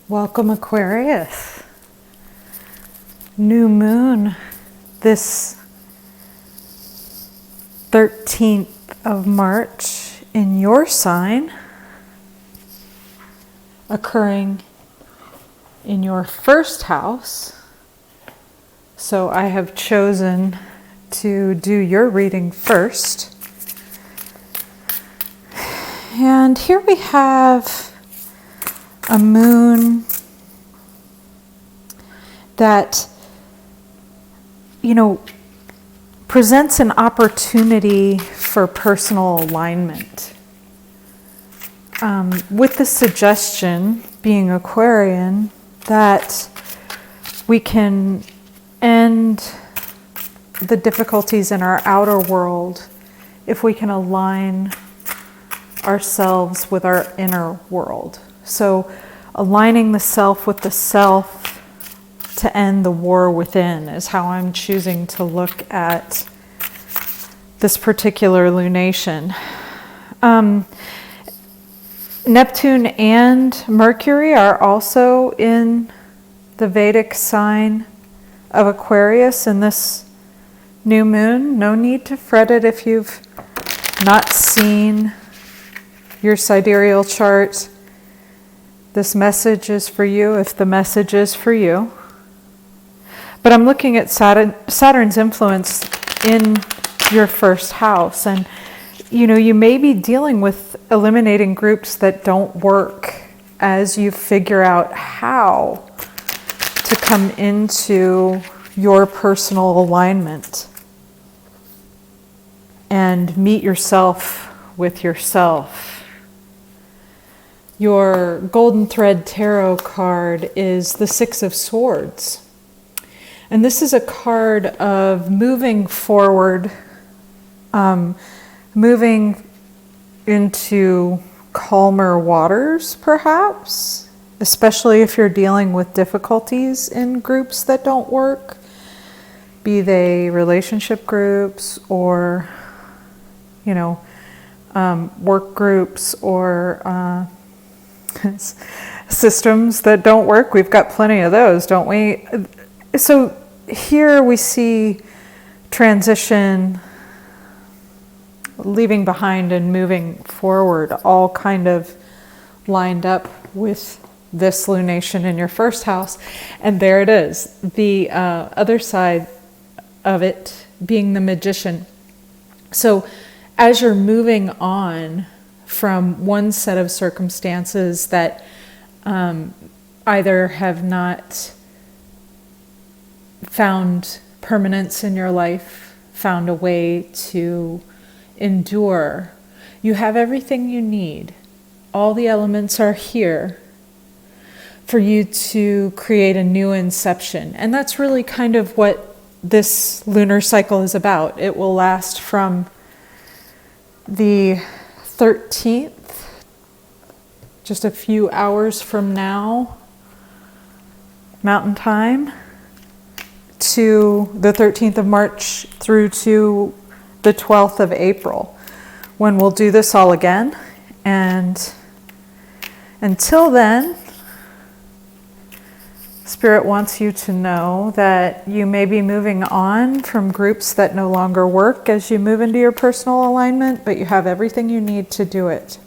Welcome, Aquarius. New moon this 13th of March in your sign, occurring in your first house. So I have chosen to do your reading first. And here we have a moon that, presents an opportunity for personal alignment. With the suggestion, being Aquarian, that we can end the difficulties in our outer world if we can align ourselves with our inner world. So aligning the self with the self to end the war within is how I'm choosing to look at this particular lunation. Neptune and Mercury are also in the Vedic sign of Aquarius in this new moon. No need to fret it if you've not seen your sidereal chart. This message is for you if the message is for you. But I'm looking at Saturn's influence in your first house. And, you may be dealing with eliminating groups that don't work as you figure out how to come into your personal alignment and meet yourself with yourself. Your Golden Thread Tarot card is the Six of Swords. And this is a card of moving forward, moving into calmer waters, perhaps, especially if you're dealing with difficulties in groups that don't work, be they relationship groups or, work groups or systems that don't work. We've got plenty of those, don't we? So here we see transition, leaving behind and moving forward, all kind of lined up with this lunation in your first house. And there it is, the other side of it being the Magician. So as you're moving on from one set of circumstances that either have not found permanence in your life, found a way to endure, you have everything you need. All the elements are here for you to create a new inception. And that's really kind of what this lunar cycle is about. It will last from the 13th, just a few hours from now, Mountain Time, to the 13th of March through to the 12th of April, when we'll do this all again. And until then, Spirit wants you to know that you may be moving on from groups that no longer work as you move into your personal alignment, but you have everything you need to do it.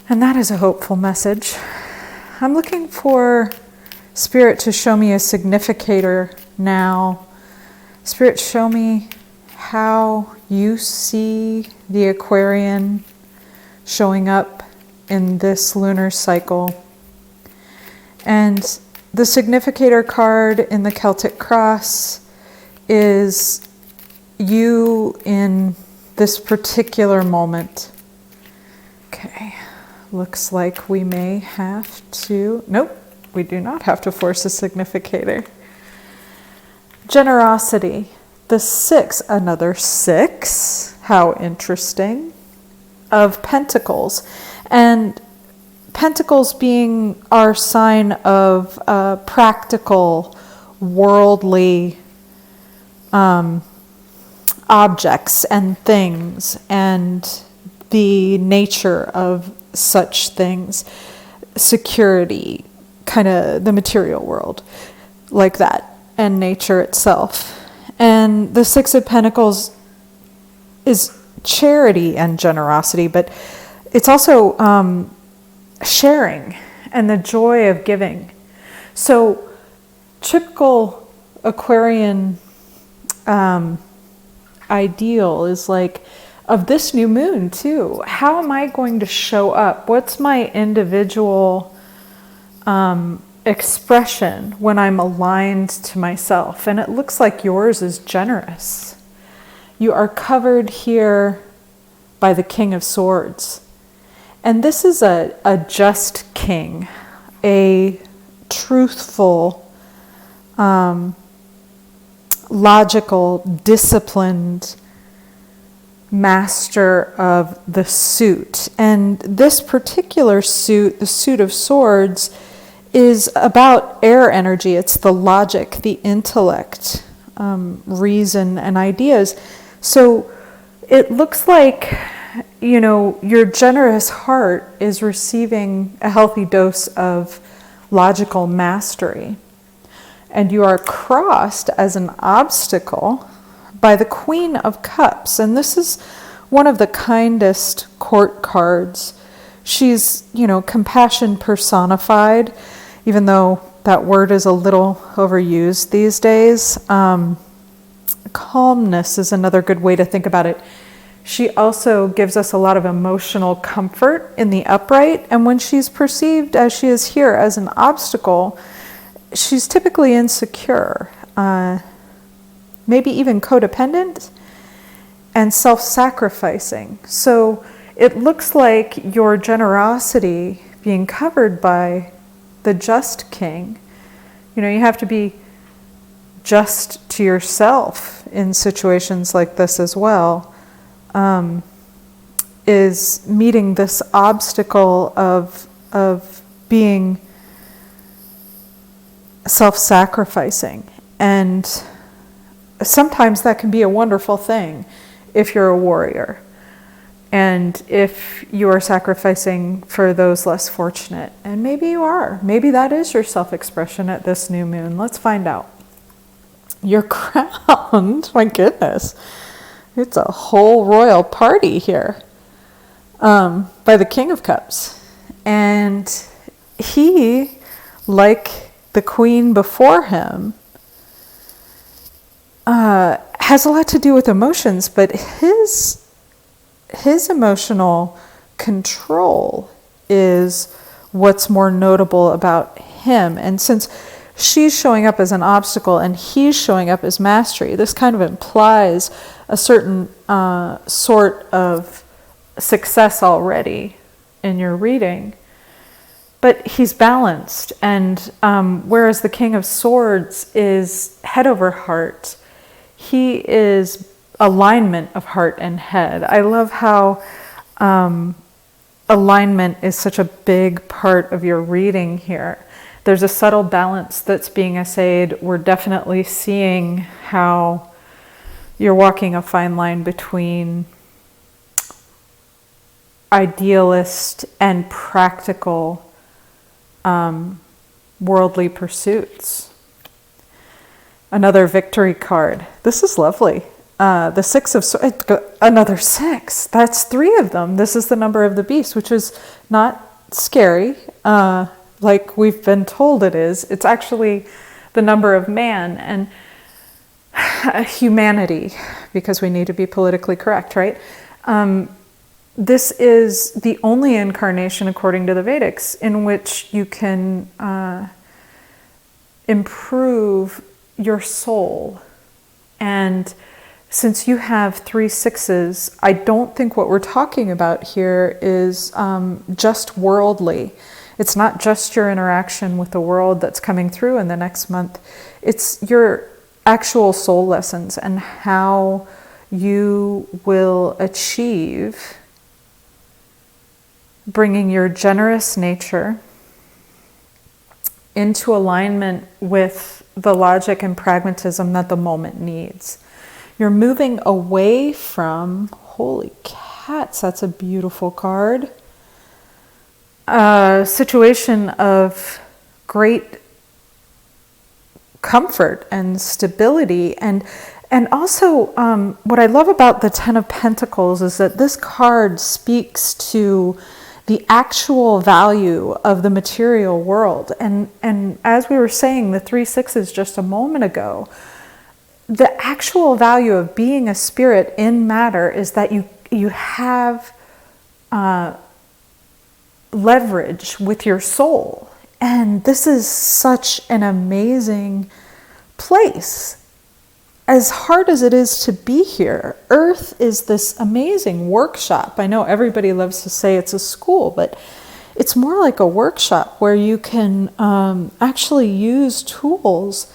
And that is a hopeful message. I'm looking for Spirit to show me a significator now. Spirit, show me how you see the Aquarian showing up in this lunar cycle. And the significator card in the Celtic cross is you in this particular moment. Okay, looks like we may have to, nope, we do not have to force a significator. Generosity, the 6, another 6, how interesting, of Pentacles. And Pentacles being our sign of practical, worldly objects and things, and the nature of such things. security, kind of the material world, like that, and nature itself. And the Six of Pentacles is charity and generosity, but it's also sharing and the joy of giving. So typical Aquarian ideal is like, of this new moon too, how am I going to show up? What's my individual expression when I'm aligned to myself? And it looks like yours is generous. You are covered here by the King of Swords. And this is a just king, a truthful, logical, disciplined master of the suit. And this particular suit, the suit of swords, is about air energy. It's the logic, the intellect, reason, and ideas. So it looks like, you know, your generous heart is receiving a healthy dose of logical mastery. And you are crossed as an obstacle by the Queen of Cups. And this is one of the kindest court cards. She's, you know, compassion personified, even though that word is a little overused these days. Calmness is another good way to think about it. She also gives us a lot of emotional comfort in the upright. And when she's perceived as she is here as an obstacle, she's typically insecure, maybe even codependent and self-sacrificing. So it looks like your generosity being covered by the just king. You know, you have to be just to yourself in situations like this as well, is meeting this obstacle of being self-sacrificing. And sometimes that can be a wonderful thing if you're a warrior and if you are sacrificing for those less fortunate. And maybe you are. Maybe that is your self-expression at this new moon. Let's find out. You're crowned. My goodness. It's a whole royal party here, by the King of Cups. And he, like the queen before him, has a lot to do with emotions, but his emotional control is what's more notable about him. And since she's showing up as an obstacle and he's showing up as mastery, this kind of implies a certain sort of success already in your reading. But he's balanced, and whereas the King of Swords is head over heart, he is alignment of heart and head. I love how alignment is such a big part of your reading here. There's a subtle balance that's being essayed. We're definitely seeing how you're walking a fine line between idealist and practical worldly pursuits. Another victory card. This is lovely. The Six of Swords, another six. That's three of them. This is the number of the beast, which is not scary, like we've been told it is. It's actually the number of man and humanity, because we need to be politically correct, right? This is the only incarnation, according to the Vedics, in which you can improve your soul. And since you have 3 sixes, I don't think what we're talking about here is just worldly. It's not just your interaction with the world that's coming through in the next month. It's your actual soul lessons and how you will achieve bringing your generous nature into alignment with the logic and pragmatism that the moment needs. You're moving away from, holy cats, that's a beautiful card. a situation of great comfort and stability. And also, what I love about the Ten of Pentacles is that this card speaks to the actual value of the material world. And as we were saying, the 3 sixes just a moment ago, the actual value of being a spirit in matter is that you have leverage with your soul. And this is such an amazing place. As hard as it is to be here, Earth is this amazing workshop. I know everybody loves to say it's a school, but it's more like a workshop where you can actually use tools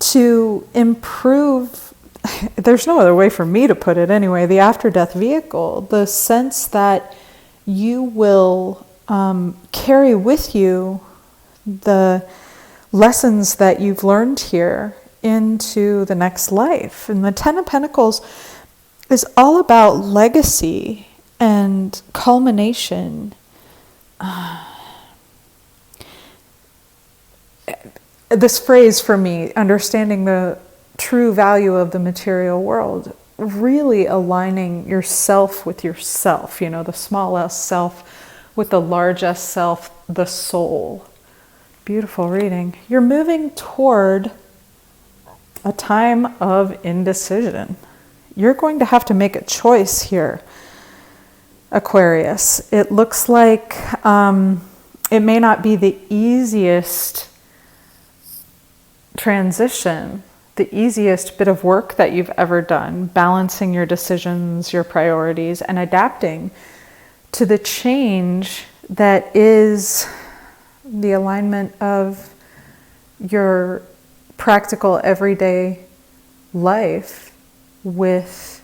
to improve, there's no other way for me to put it anyway, the after-death vehicle, the sense that you will carry with you the lessons that you've learned here into the next life. And the Ten of Pentacles is all about legacy and culmination. This phrase for me, understanding the true value of the material world, really aligning yourself with yourself, the small s self with the large s self, the soul. Beautiful reading. You're moving toward a time of indecision. You're going to have to make a choice here, Aquarius. It looks like it may not be the easiest transition, the easiest bit of work that you've ever done, balancing your decisions, your priorities, and adapting to the change that is the alignment of your practical everyday life with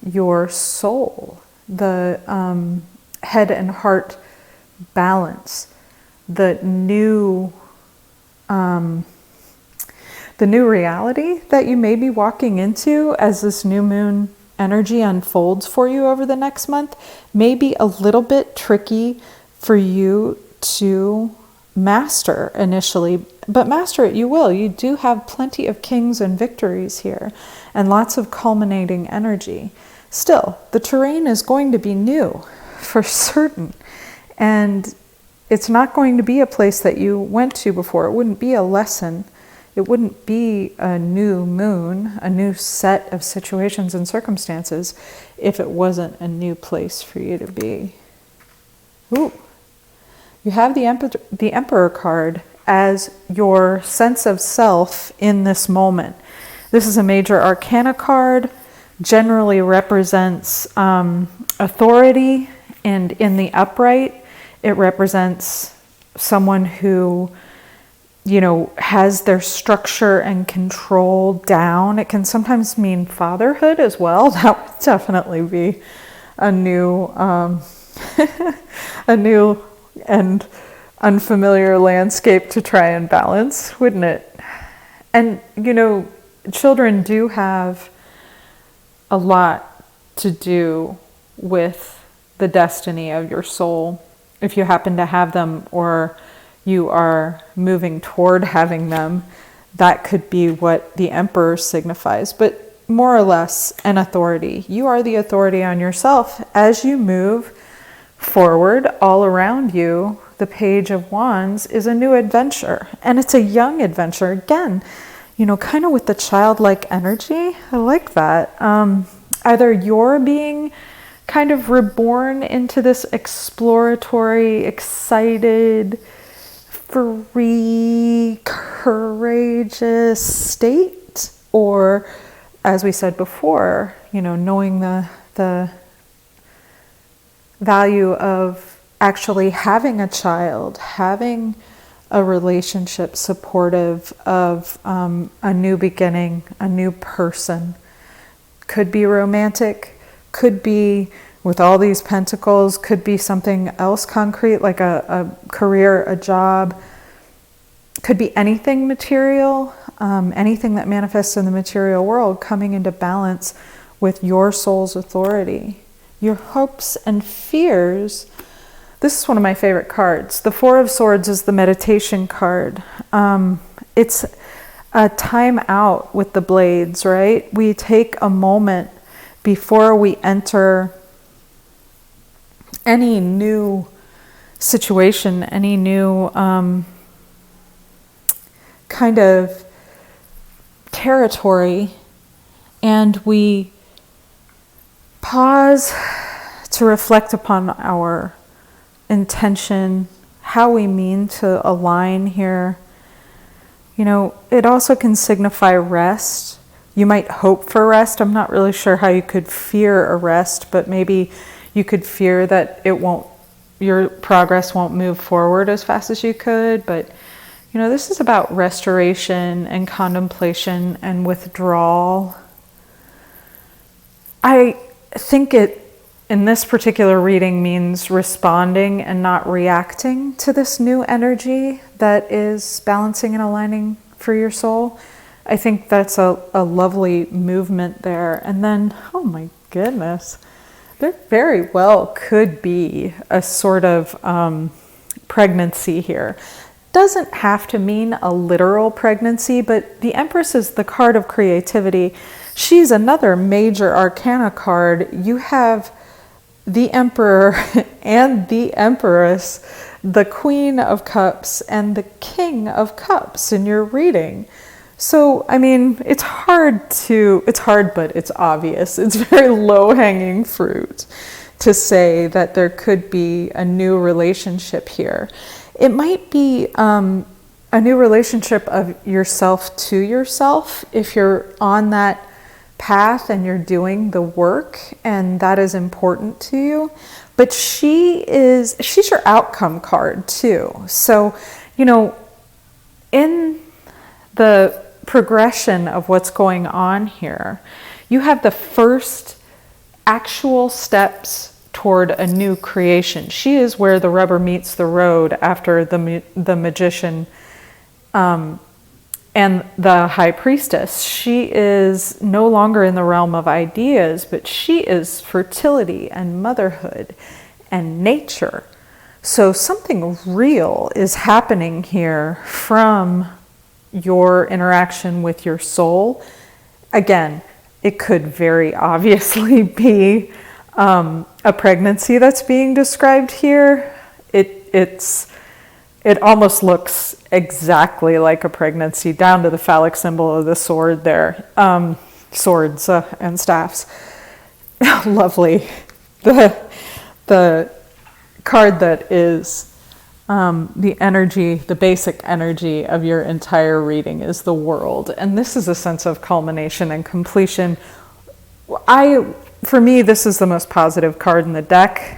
your soul, the head and heart balance, the new reality that you may be walking into as this new moon energy unfolds for you over the next month may be a little bit tricky for you to master initially, but master it you will. You do have plenty of kings and victories here and lots of culminating energy. Still, the terrain is going to be new for certain, and it's not going to be a place that you went to before. It wouldn't be a lesson. It wouldn't be a new moon, a new set of situations and circumstances if it wasn't a new place for you to be. Ooh. You have the Emperor card as your sense of self in this moment. This is a major arcana card, generally represents authority, and in the upright, it represents someone who, has their structure and control down. It can sometimes mean fatherhood as well. That would definitely be a new and unfamiliar landscape to try and balance, wouldn't it? And, children do have a lot to do with the destiny of your soul. If you happen to have them or you are moving toward having them, that could be what the Emperor signifies. But more or less an authority. You are the authority on yourself as you move forward. All around you, the Page of Wands is a new adventure, and it's a young adventure again, kind of with the childlike energy. I like that. Either you're being kind of reborn into this exploratory, excited, free, courageous state, or as we said before, knowing the value of actually having a child, having a relationship supportive of a new beginning, a new person. Could be romantic, could be with all these pentacles, could be something else concrete like a career, a job. Could be anything material, anything that manifests in the material world coming into balance with your soul's authority. Your hopes and fears This is one of my favorite cards. The Four of Swords is the meditation card. It's a time out with the blades, right? We take a moment before we enter any new situation, any new kind of territory, and we pause to reflect upon our intention, how we mean to align here. You know, it also can signify rest. You might hope for rest. I'm not really sure how you could fear a rest, but maybe you could fear that your progress won't move forward as fast as you could. But, you know, this is about restoration and contemplation and withdrawal. I think it, in this particular reading, means responding and not reacting to this new energy that is balancing and aligning for your soul. I think that's a lovely movement there. And then, oh my goodness, there very well could be a sort of pregnancy here. Doesn't have to mean a literal pregnancy, but the Empress is the card of creativity. She's another major arcana card. You have the Emperor and the Empress, the Queen of Cups and the King of Cups in your reading. So, I mean, it's hard, but it's obvious. It's very low-hanging fruit to say that there could be a new relationship here. It might be a new relationship of yourself to yourself if you're on that path and you're doing the work and that is important to you. But she's your outcome card too. So, you know, in the progression of what's going on here, you have the first actual steps toward a new creation. She is where the rubber meets the road after the magician and the high priestess. She is no longer in the realm of ideas, but she is fertility and motherhood and nature. So something real is happening here from your interaction with your soul. Again, it could very obviously be a pregnancy that's being described here. It almost looks exactly like a pregnancy, down to the phallic symbol of the sword there. Swords and staffs. Lovely. The card that is the energy, the basic energy of your entire reading is the World. And this is a sense of culmination and completion. For me, this is the most positive card in the deck.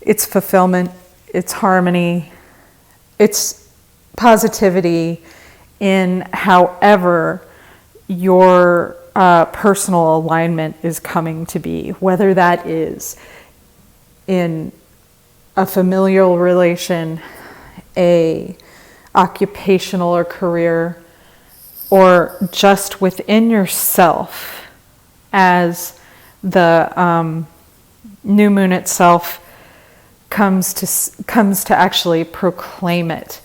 It's fulfillment, it's harmony, it's positivity in however your personal alignment is coming to be, whether that is in a familial relation, a occupational or career, or just within yourself as the new moon itself comes to actually proclaim it.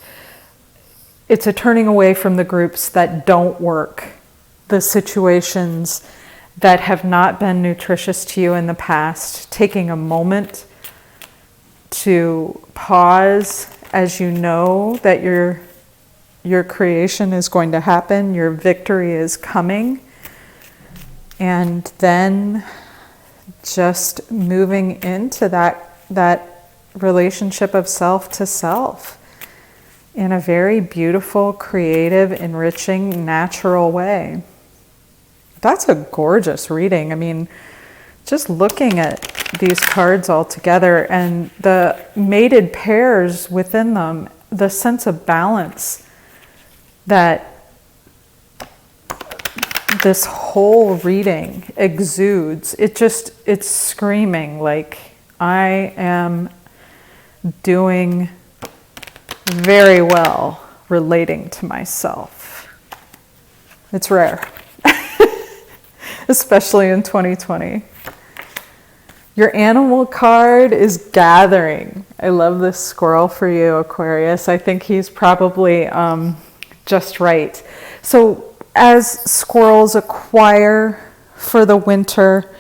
It's a turning away from the groups that don't work, the situations that have not been nutritious to you in the past, taking a moment to pause as you know that your creation is going to happen, your victory is coming, and then just moving into that relationship of self to self in a very beautiful, creative, enriching, natural way. That's a gorgeous reading. I mean, just looking at these cards all together and the mated pairs within them, the sense of balance that this whole reading exudes, it's screaming like, I am doing very well relating to myself. It's rare, especially in 2020. Your animal card is gathering. I love this squirrel for you, Aquarius. I think he's probably just right. So as squirrels acquire for the winter,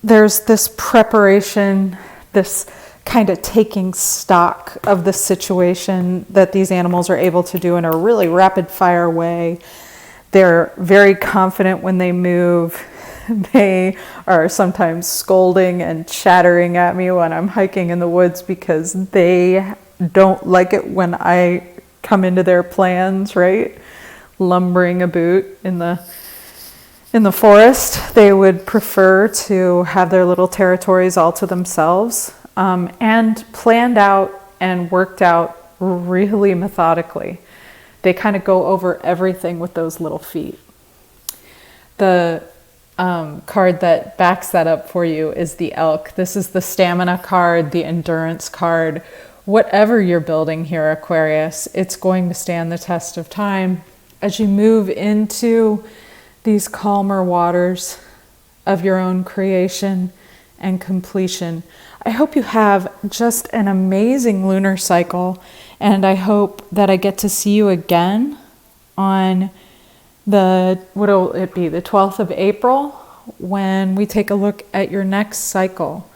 there's this preparation, this kind of taking stock of the situation that these animals are able to do in a really rapid fire way. They're very confident when they move. They are sometimes scolding and chattering at me when I'm hiking in the woods because they don't like it when I come into their plans, right? Lumbering a boot in the forest. They would prefer to have their little territories all to themselves, and planned out and worked out really methodically. They kind of go over everything with those little feet. The card that backs that up for you is the elk. This is the stamina card, the endurance card. Whatever you're building here, Aquarius, it's going to stand the test of time as you move into these calmer waters of your own creation and completion. I hope you have just an amazing lunar cycle, and I hope that I get to see you again on the 12th of April, when we take a look at your next cycle.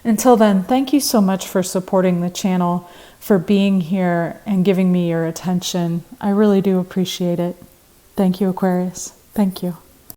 Until then, thank you so much for supporting the channel, for being here and giving me your attention. I really do appreciate it. Thank you, Aquarius. Thank you.